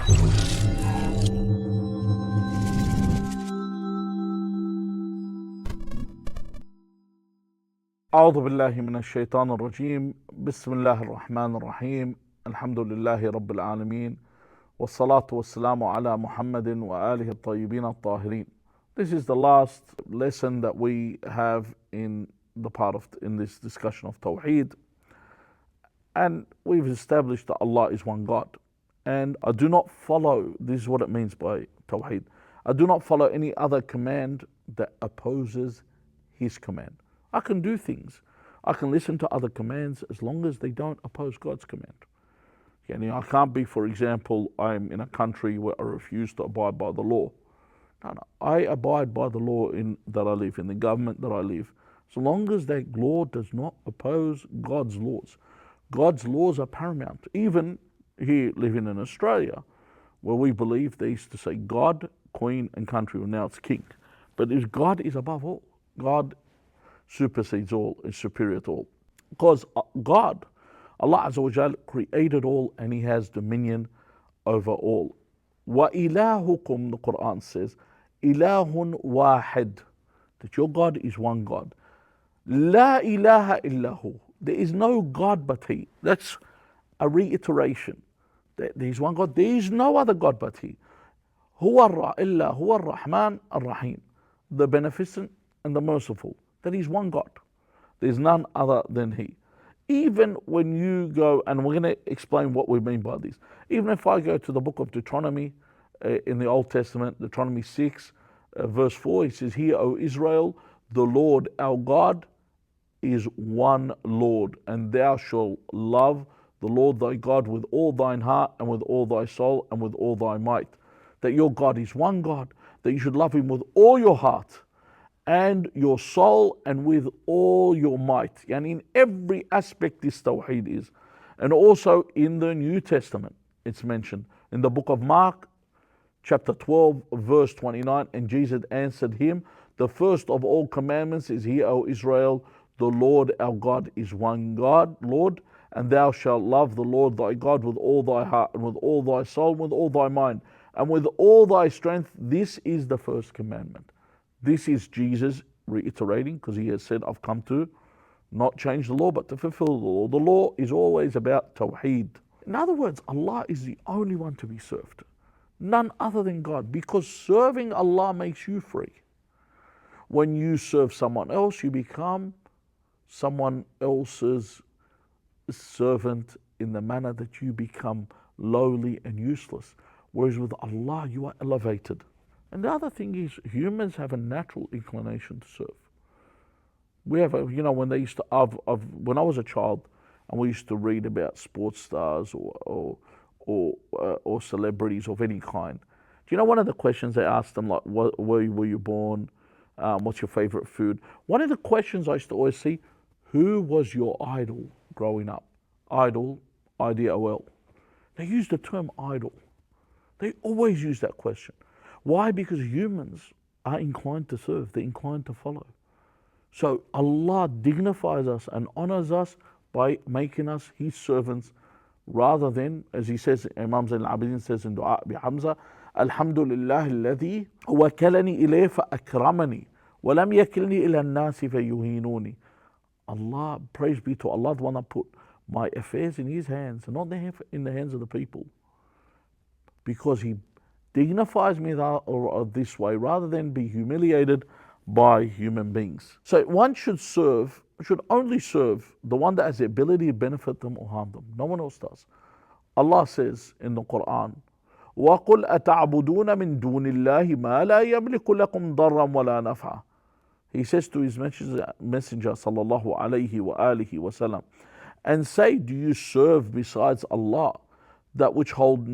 أعوذ بالله من الشيطان الرجيم. بسم الله الرحمن الرحيم. الحمد لله رب العالمين والصلاة والسلام على محمد وآله الطيبين الطاهرين. This is the last lesson that we have in this discussion of Tawhid, and we've established that Allah is one God. And I do not follow, this is what it means by Tawhid, I do not follow any other command that opposes His command. I can do things, I can listen to other commands as long as they don't oppose God's command. I can't be, for example, I'm in a country where I refuse to abide by the law. No, I abide by the law that I live in, the government that I live, so long as that law does not oppose God's laws. God's laws are paramount. Even here living in Australia, where we believe they used to say God, Queen and country, well now it's King. But God is above all. God supersedes all, is superior to all. Because God, Allah Azza wa Jal, created all and He has dominion over all. وَإِلَهُكُمْ, the Quran says, إِلَهٌ وَاحِدٌ, that your God is one God. لَا إِلَهَ إِلَّا هُ, there is no God but He. That's a reiteration. There is one God, there is no other God but He. إِلَّا هُوَ الرَّحْمَنُ الرَّحِيمُ, the beneficent and the merciful. That He's one God. There's none other than He. Even when you go, and we're going to explain what we mean by this. Even if I go to the book of Deuteronomy in the Old Testament, Deuteronomy 6, verse 4, it says, "Hear, O Israel, the Lord our God is one Lord, and thou shalt love the Lord thy God with all thine heart and with all thy soul and with all thy might." That your God is one God, that you should love Him with all your heart and your soul and with all your might. And in every aspect this Tawheed is. And also in the New Testament it's mentioned. In the book of Mark, chapter 12, verse 29, and Jesus answered him, "The first of all commandments is, Hear, O Israel, the Lord our God is one God, Lord, and thou shalt love the Lord thy God with all thy heart and with all thy soul and with all thy mind and with all thy strength. This is the first commandment." This is Jesus reiterating, because He has said, "I've come to not change the law, but to fulfill the law." The law is always about Tawheed. In other words, Allah is the only one to be served. None other than God, because serving Allah makes you free. When you serve someone else, you become someone else's servant in the manner that you become lowly and useless. Whereas with Allah, you are elevated. And the other thing is, humans have a natural inclination to serve. We have, when they used to, when I was a child, and we used to read about sports stars or celebrities of any kind. Do you know one of the questions they asked them, like, where were you born? What's your favorite food? One of the questions I used to always see, who was your idol growing up? Idol, IDOL. They use the term idol. They always use that question. Why? Because humans are inclined to serve, they're inclined to follow. So Allah dignifies us and honors us by making us His servants, rather than, as He says, Imam Zayn al-Abidin says in Dua bi Hamza, "Alhamdulillah alladhi wakalani ilayhi fa akramani wa lam yakilni ila an-nasi fa yuhinuni." Allah, praise be to Allah, the one that put my affairs in His hands and not in the hands of the people, because He dignifies me this way rather than be humiliated by human beings. So one should only serve the one that has the ability to benefit them or harm them. No one else does. Allah says in the Quran, وَقُلْ أَتَعْبُدُونَ مِن دُونِ اللَّهِ مَا لَا يَمْلِكُ لَكُمْ ضَرًّا وَلَا نَفْعًا. He says to His messenger sallallahu alayhi wa alihi wa sallam, and say, do you serve besides Allah that which hold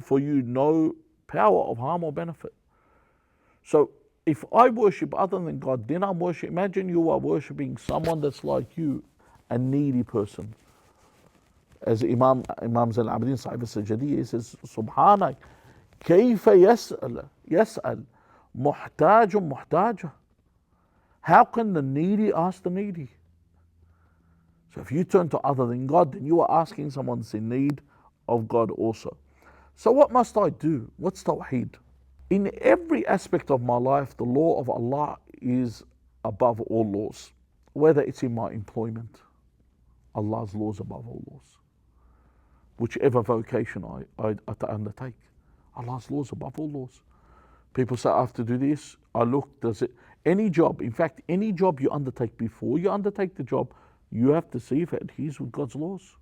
for you no power of harm or benefit? So if I worship other than God, then I'm worshiping. Imagine you are worshiping someone that's like you, a needy person. As Imam Zayn al-Abidin Sahib al-Sajadi says, Subhanak, كيف يسأل محتاج محتاجة. How can the needy ask the needy? So if you turn to other than God, then you are asking someone that's in need of God also. So what must I do? What's Tawhid? In every aspect of my life, the law of Allah is above all laws. Whether it's in my employment, Allah's law is above all laws. Whichever vocation I undertake, Allah's law is above all laws. People say, I have to do this. I look, does it? Any job, in fact, any job you undertake, before you undertake the job, you have to see if it adheres with God's laws.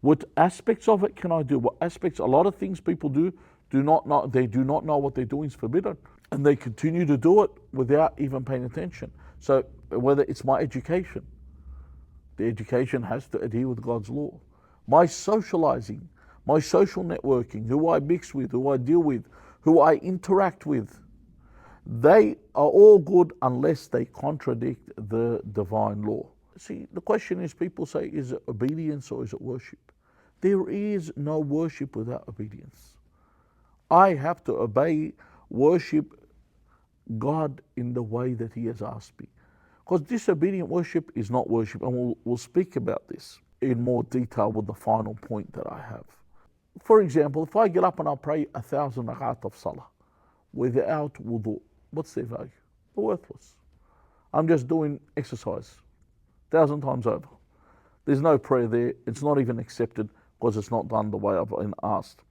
What aspects of it can I do? What aspects? A lot of things people do not know. They do not know what they're doing is forbidden, and they continue to do it without even paying attention. So whether it's my education, the education has to adhere with God's law. My socializing, my social networking, who I mix with, who I deal with, who I interact with, they are all good unless they contradict the divine law. See, the question is, people say, is it obedience or is it worship? There is no worship without obedience. I have to obey, worship God in the way that He has asked me. Because disobedient worship is not worship, and we'll speak about this in more detail with the final point that I have. For example, if I get up and I pray 1,000 rakat of salah without wudu, what's their value? They're worthless. I'm just doing exercise 1,000 times over. There's no prayer there. It's not even accepted because it's not done the way I've been asked.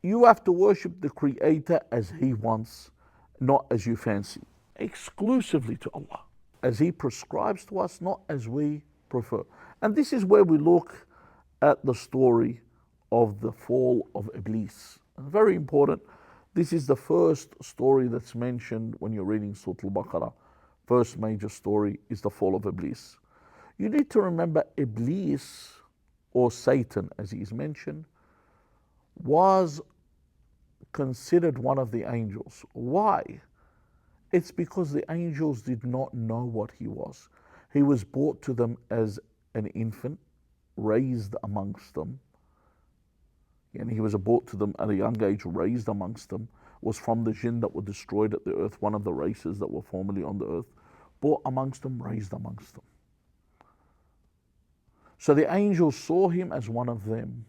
You have to worship the Creator as He wants, not as you fancy, exclusively to Allah, as He prescribes to us, not as we prefer. And this is where we look at the story of the fall of Iblis. Very important. This is the first story that's mentioned when you're reading Surah Al-Baqarah. First major story is the fall of Iblis. You need to remember Iblis, or Satan as he is mentioned, was considered one of the angels. Why? It's because the angels did not know what he was. He was brought to them as an infant, raised amongst them. And he was brought to them at a young age, raised amongst them, was from the jinn that were destroyed at the earth, one of the races that were formerly on the earth, brought amongst them, raised amongst them. So the angels saw him as one of them.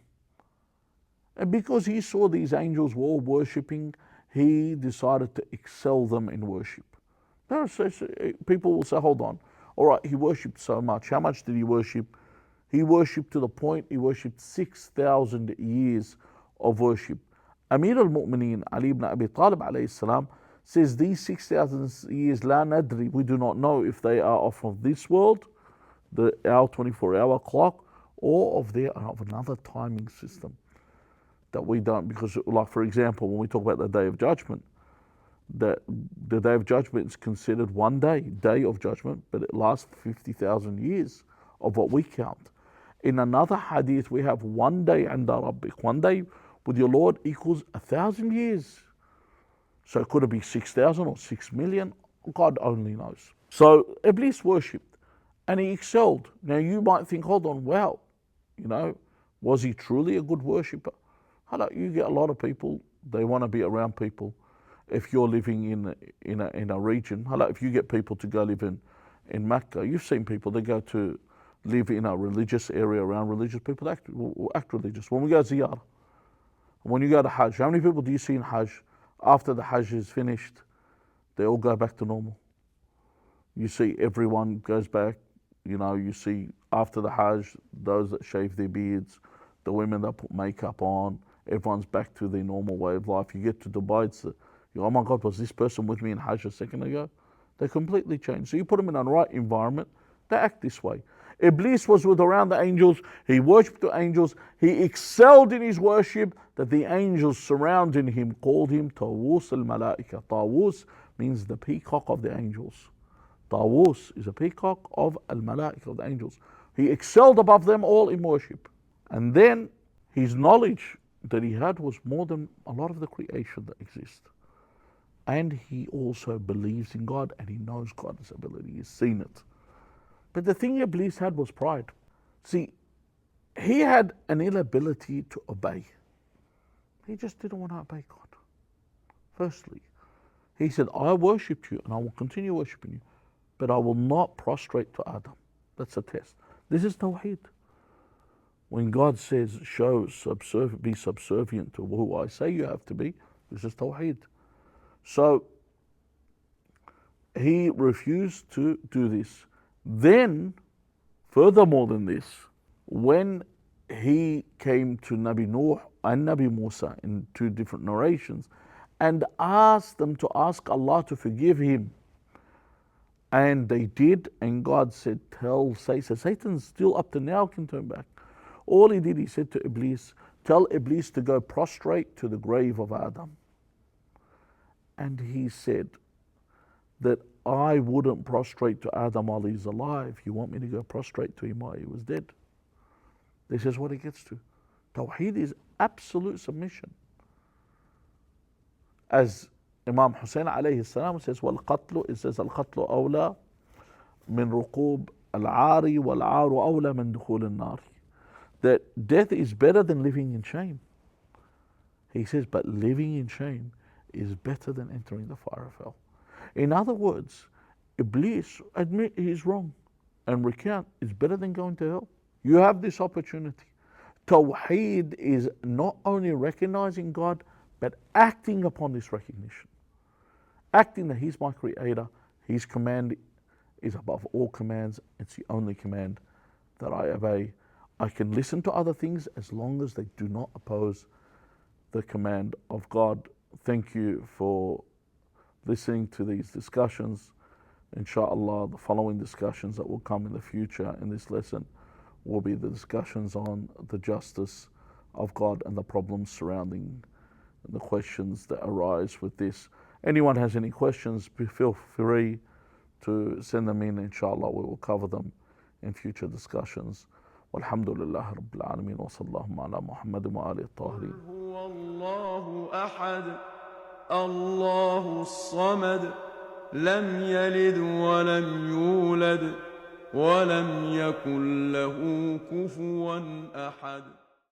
And because he saw these angels were all worshipping, he decided to excel them in worship. People will say, hold on, all right, he worshipped so much. How much did he worship? He worshipped to the point he worshipped 6,000 years of worship. Amir al-Mu'mineen, Ali ibn Abi Talib alayhi salam, says these 6,000 years, la nadri, we do not know if they are of this world, our 24-hour clock, or of another timing system that we don't. Because, like, for example, when we talk about the Day of Judgment, the Day of Judgment is considered one day of judgment, but it lasts 50,000 years of what we count. In another hadith, we have one day عند ربك. One day with your Lord equals 1,000 years. So could it be 6,000 or 6 million? God only knows. So Iblis worshipped and he excelled. Now you might think, hold on, wow, was he truly a good worshipper? You get a lot of people, they want to be around people. If you're living in a region, if you get people to go live in Mecca, you've seen people, they go to live in a religious area around religious people, act religious. When we go ziyarah, when you go to Hajj, how many people do you see in Hajj? After the Hajj is finished, they all go back to normal. You see everyone goes back, you see after the Hajj, those that shave their beards, the women that put makeup on, everyone's back to their normal way of life. You get to Dubai, it's oh my God, was this person with me in Hajj a second ago? They completely changed. So you put them in the right environment, they act this way. Iblis was around the angels, he worshipped the angels, he excelled in his worship that the angels surrounding him called him Tawus al-Malaika. Tawus means the peacock of the angels. Tawus is a peacock of al-Malaika, of the angels. He excelled above them all in worship. And then his knowledge that he had was more than a lot of the creation that exists. And he also believes in God and he knows God's ability, he's seen it. But the thing Iblis had was pride. See, he had an inability to obey. He just didn't want to obey God. Firstly, he said, I worshipped you and I will continue worshiping you, but I will not prostrate to Adam. That's a test. This is Tawhid. When God says, be subservient to who I say you have to be, this is Tawhid. So he refused to do this. Then, furthermore than this, when he came to Nabi Nuh and Nabi Musa in two different narrations and asked them to ask Allah to forgive him, and they did, and God said, tell Satan, Satan's still up to now can turn back. All he did, he said to Iblis, tell Iblis to go prostrate to the grave of Adam. And he said that I wouldn't prostrate to Adam while he's alive. You want me to go prostrate to him while he was dead? This is what it gets to. Tawheed is absolute submission. As Imam Hussein alayhi salam says, وَالْقَتْلُ, it says, الْقَتْلُ أَوْلَى مِنْ رُقُوبِ الْعَارِ وَالْعَارُ أَوْلَى مِنْ دُخُولِ النَّارِ. That death is better than living in shame. He says, but living in shame is better than entering the fire of hell. In other words, Iblis admit he's wrong and recount is better than going to hell. You have this opportunity. Tawheed is not only recognizing God, but acting upon this recognition. Acting that He's my creator, His command is above all commands, it's the only command that I obey. I can listen to other things as long as they do not oppose the command of God. Thank you for listening to these discussions. Inshallah, the following discussions that will come in the future in this lesson will be the discussions on the justice of God and the problems surrounding the questions that arise with this. Anyone has any questions, feel free to send them in. Inshallah, we will cover them in future discussions. والحمد لله رب العالمين وصلى الله على محمد وآله الطاهرين. هو الله أحد الله الصمد لم يلد ولم يولد ولم يكن له كفوا أحد.